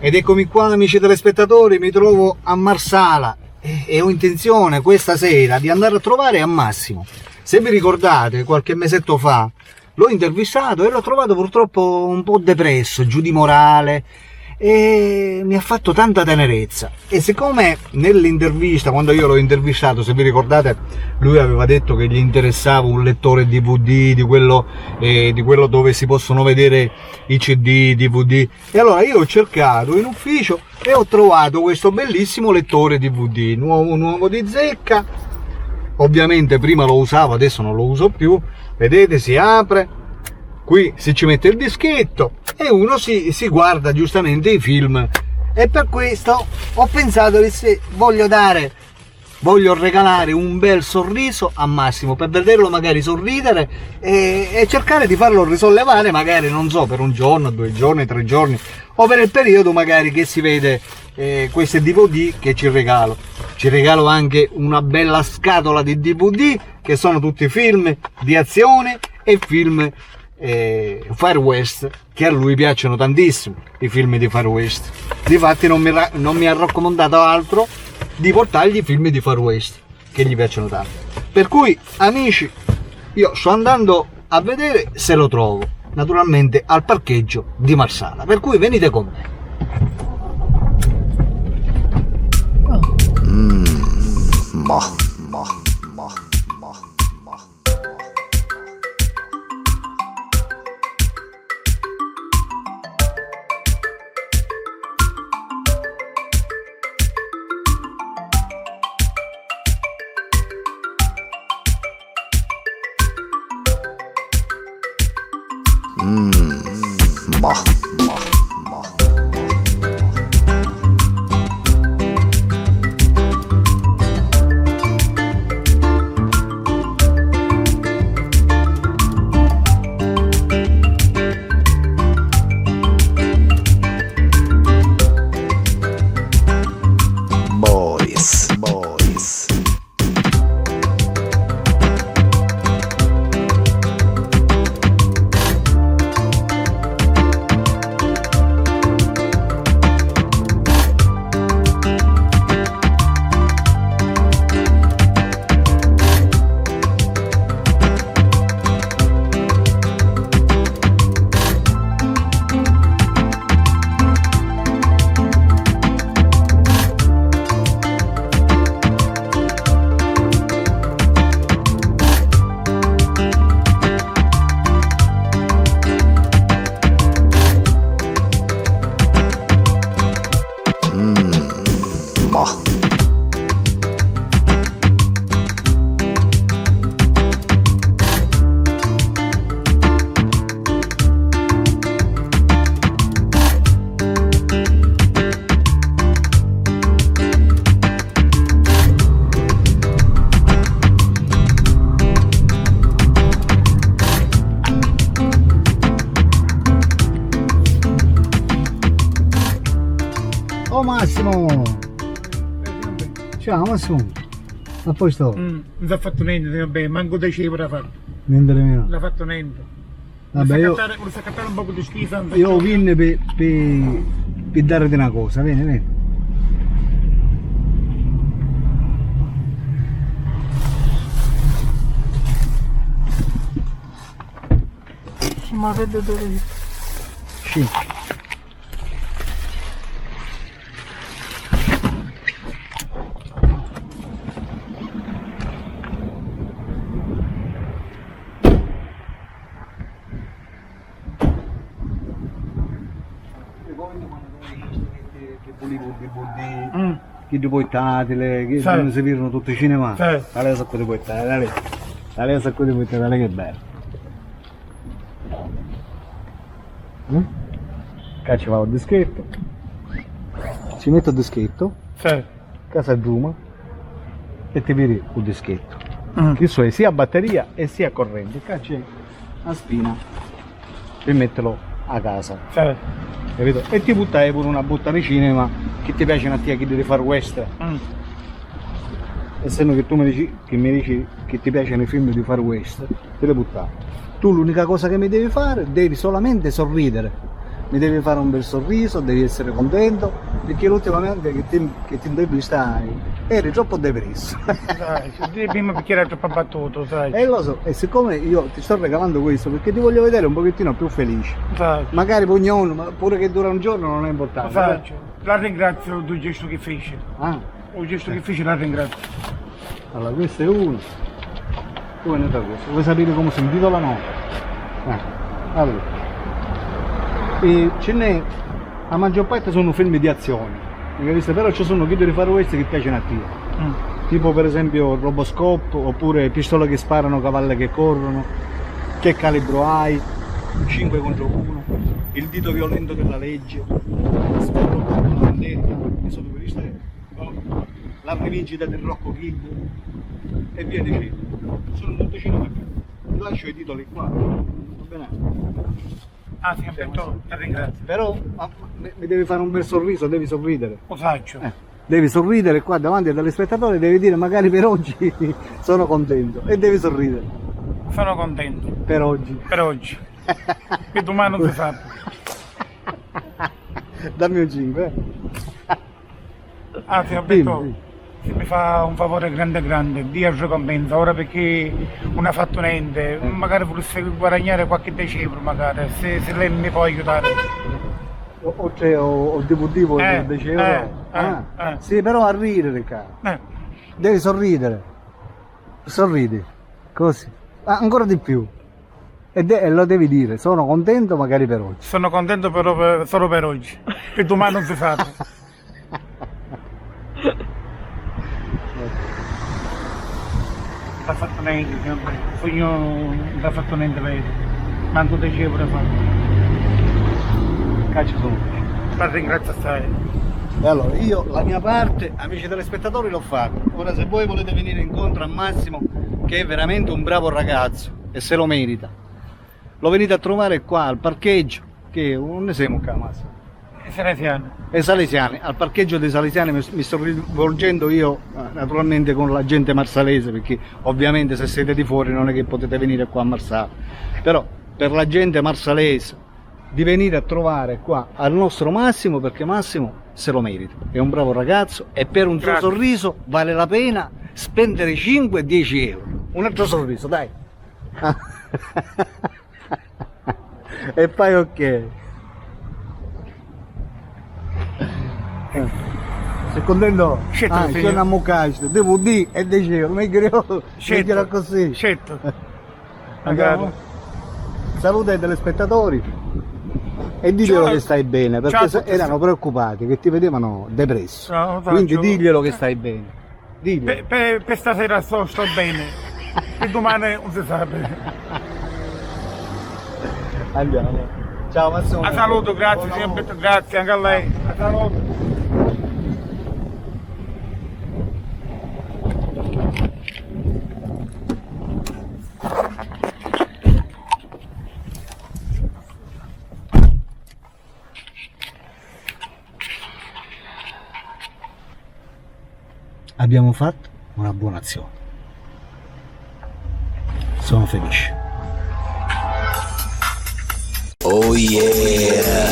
Ed eccomi qua, amici telespettatori, mi trovo a Marsala e ho intenzione questa sera di andare a trovare a Massimo. Se vi ricordate, qualche mesetto fa l'ho intervistato e l'ho trovato purtroppo un po' depresso, giù di morale, e mi ha fatto tanta tenerezza. E siccome nell'intervista, quando io l'ho intervistato, se vi ricordate, lui aveva detto che gli interessava un lettore DVD, di quello dove si possono vedere i CD, DVD, e allora io ho cercato in ufficio e ho trovato questo bellissimo lettore DVD nuovo di zecca. Ovviamente prima lo usavo, adesso non lo uso più. Vedete, si apre, qui si ci mette il dischetto e uno si guarda giustamente i film. E per questo ho pensato che se voglio regalare un bel sorriso a Massimo, per vederlo magari sorridere e cercare di farlo risollevare, magari, non so, per un giorno, 2 giorni, 3 giorni, o per il periodo magari che si vede queste DVD che ci regalo. Ci regalo anche una bella scatola di DVD che sono tutti film di azione e film Far West, che a lui piacciono tantissimo i film di Far West. Difatti non mi ha raccomandato altro di portargli i film di Far West che gli piacciono tanto. Per cui, amici, io sto andando a vedere se lo trovo, naturalmente al parcheggio di Marsala, per cui venite con me. Oh Massimo! Ciao Massimo! A posto? Non si è fatto niente, vabbè, manco 10 euro da fare. Niente nemmeno. Non ha fatto niente. Vabbè, io Vorrei cattare un po' di schifo. io vine per darti una cosa, vieni. Ma vedo dove. Sì. Che ti portatele, che non si vedono tutti i cinema. Dale sacco di portatele, dale sacco di portatele, che bello. Qua ci va il dischetto, ci metto il dischetto, casa giuma e ti vedi il dischetto. Che so, è sia batteria e sia corrente. Qua c'è la spina per metterlo a casa. Capito? E ti buttai pure una botta di cinema che ti piace a te, che devi fare West. Essendo che tu mi dici che ti piacciono i film di Far West, te le buttai. Tu l'unica cosa che mi devi fare, devi solamente sorridere. mi devi fare un bel sorriso, devi essere contento, perché l'ultimamente che ti intervistai eri troppo depresso. Sai, prima perché era troppo abbattuto, sai. E lo so, e siccome io ti sto regalando questo perché ti voglio vedere un pochettino più felice, Sai. magari pugno, ma pure che dura un giorno non è Lo importante. faccio. La ringrazio del gesto che fece. Ah, Il gesto che fece la ringrazio. allora questo è uno. Come ne fa questo? Vuoi sapere come si intitola? No. Allora. E ce n'è, la maggior parte sono film di azione, però ci sono chi devi fare questi che piacciono a te. Tipo per esempio Roboscop, oppure Pistole che sparano, Cavalli che corrono, Che calibro hai, 5 contro 1, Il dito violento della legge, Storro con la vendetta, questo tu visto, La rivincita del Rocco Kid e via dicendo. Sono tutti cinema. Ti lascio i titoli qua, va bene? Ah, sì, aspetto, la ringrazio. Però mi devi fare un bel sorriso, devi sorridere. Lo faccio. Devi sorridere qua davanti al telespettatore, devi dire magari per oggi sono contento e devi sorridere. Sono contento. Per oggi. Per oggi. Che domani non si sa. Dammi un 5. Ah, sì, aspetto. Se mi fa un favore grande grande, dia ricompensa, ora perché non ha fatto niente, magari volesse guadagnare qualche decibro magari, se lei mi può aiutare. O DVD vuol dire Sì, però a ridere, caro. Devi sorridere. Sorridi. Così. Ancora di più. E lo devi dire, sono contento magari per oggi. Sono contento però solo per oggi, che domani non si sa. Non ha fatto niente, io non ha fatto niente per manco dicevo da fare. Caccia sono. La ringrazio assai. E allora io la mia parte, amici telespettatori, l'ho fatta. Ora se voi volete venire incontro a Massimo, che è veramente un bravo ragazzo e se lo merita, lo venite a trovare qua al parcheggio, che non ne siamo qua Massimo. Salesiani. E Salesiani, al parcheggio dei Salesiani mi sto rivolgendo io naturalmente con la gente marsalese, perché ovviamente se siete di fuori non è che potete venire qua a Marsala, però per la gente marsalese di venire a trovare qua al nostro Massimo, perché Massimo se lo merita, è un bravo ragazzo e per un suo sorriso vale la pena spendere 5-10 euro. Un altro sorriso, dai. E poi ok. Sei contento? C'è una muccacia, devo dire e dicevo, meglio così. Certo. Andiamo. Saluta i telespettatori e diglielo che stai bene, perché erano preoccupati, che ti vedevano depresso. No, quindi diglielo che stai bene. Diglielo. Per stasera sto bene, e domani non si sa. Andiamo. Ciao Massimo. A saluto, grazie, sempre, grazie anche a lei. A saluto. Abbiamo fatto una buona azione. Sono felice. Oh yeah!